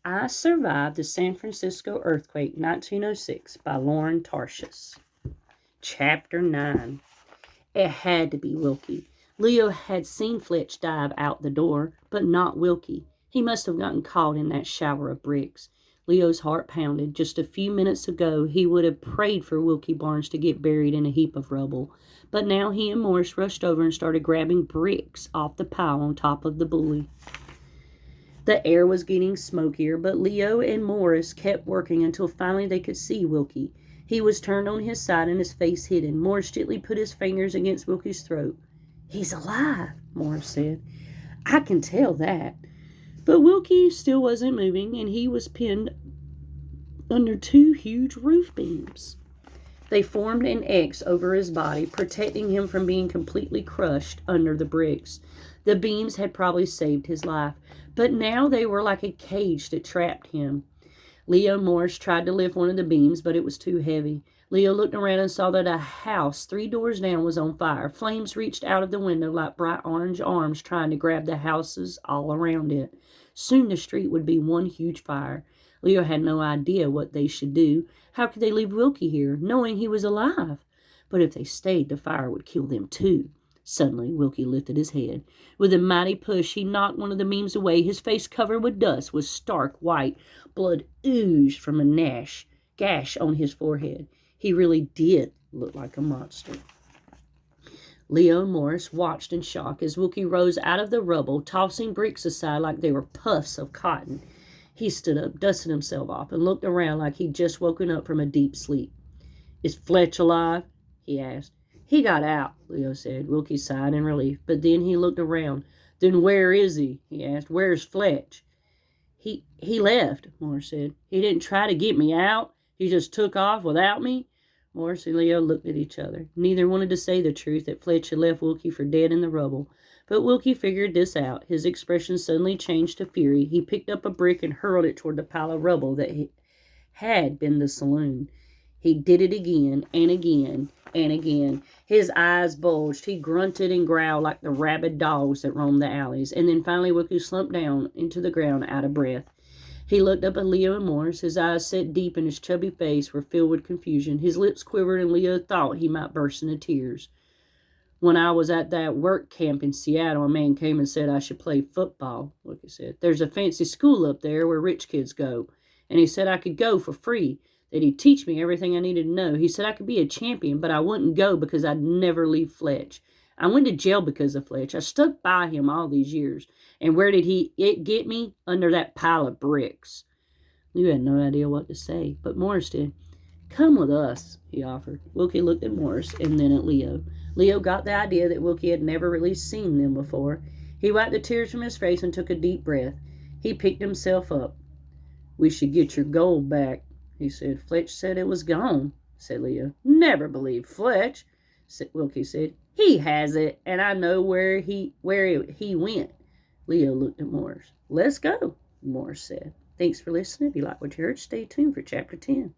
I Survived the San Francisco Earthquake 1906 by Lauren Tarshis. Chapter 9. It had to be Wilkie. Leo had seen Fletch dive out the door, but not Wilkie. He must have gotten caught in that shower of bricks. Leo's heart pounded. Just a few minutes ago, he would have prayed for Wilkie Barnes to get buried in a heap of rubble. But now he and Morris rushed over and started grabbing bricks off the pile on top of the bully. The air was getting smokier, but Leo and Morris kept working until finally they could see Wilkie. He was turned on his side and his face hidden. Morris gently put his fingers against Wilkie's throat. "He's alive," Morris said. "I can tell that." But Wilkie still wasn't moving, and he was pinned under two huge roof beams. They formed an X over his body, protecting him from being completely crushed under the bricks. The beams had probably saved his life, but now they were like a cage that trapped him. Leo Morris tried to lift one of the beams, but it was too heavy. Leo looked around and saw that a house 3 doors down was on fire. Flames reached out of the window like bright orange arms trying to grab the houses all around it. Soon the street would be one huge fire. Leo had no idea what they should do. How could they leave Wilkie here, knowing he was alive? But if they stayed, the fire would kill them too. Suddenly, Wilkie lifted his head. With a mighty push, he knocked one of the beams away. His face, covered with dust, was stark white. Blood oozed from a gash on his forehead. He really did look like a monster. Leo and Morris watched in shock as Wilkie rose out of the rubble, tossing bricks aside like they were puffs of cotton. He stood up, dusted himself off, and looked around like he'd just woken up from a deep sleep. "Is Fletch alive?" he asked. "He got out," Leo said. Wilkie sighed in relief, but then he looked around. "Then where is he?" he asked. "Where's Fletch?" He left," Morris said. "He didn't try to get me out. He just took off without me." Morris and Leo looked at each other. Neither wanted to say the truth that Fletch had left Wilkie for dead in the rubble. But Wilkie figured this out. His expression suddenly changed to fury. He picked up a brick and hurled it toward the pile of rubble that had been the saloon. He did it again and again and again. His eyes bulged. He grunted and growled like the rabid dogs that roamed the alleys. And then finally Wilkie slumped down into the ground out of breath. He looked up at Leo and Morris. His eyes set deep and his chubby face were filled with confusion. His lips quivered and Leo thought he might burst into tears. "When I was at that work camp in Seattle, a man came and said I should play football," Wilkie said. "There's a fancy school up there where rich kids go. And he said I could go for free, that he'd teach me everything I needed to know. He said I could be a champion, but I wouldn't go because I'd never leave Fletch. I went to jail because of Fletch. I stuck by him all these years. And where did it get me? Under that pile of bricks." Leo had no idea what to say, but Morris did. "Come with us," he offered. Wilkie looked at Morris and then at Leo. Leo got the idea that Wilkie had never really seen them before. He wiped the tears from his face and took a deep breath. He picked himself up. "We should get your gold back," he said. "Fletch said it was gone," said Leo. "Never believe Fletch," Wilkie said. "He has it, and I know where he went." Leo looked at Morris. "Let's go," Morris said. Thanks for listening. If you like what you heard, stay tuned for Chapter 10.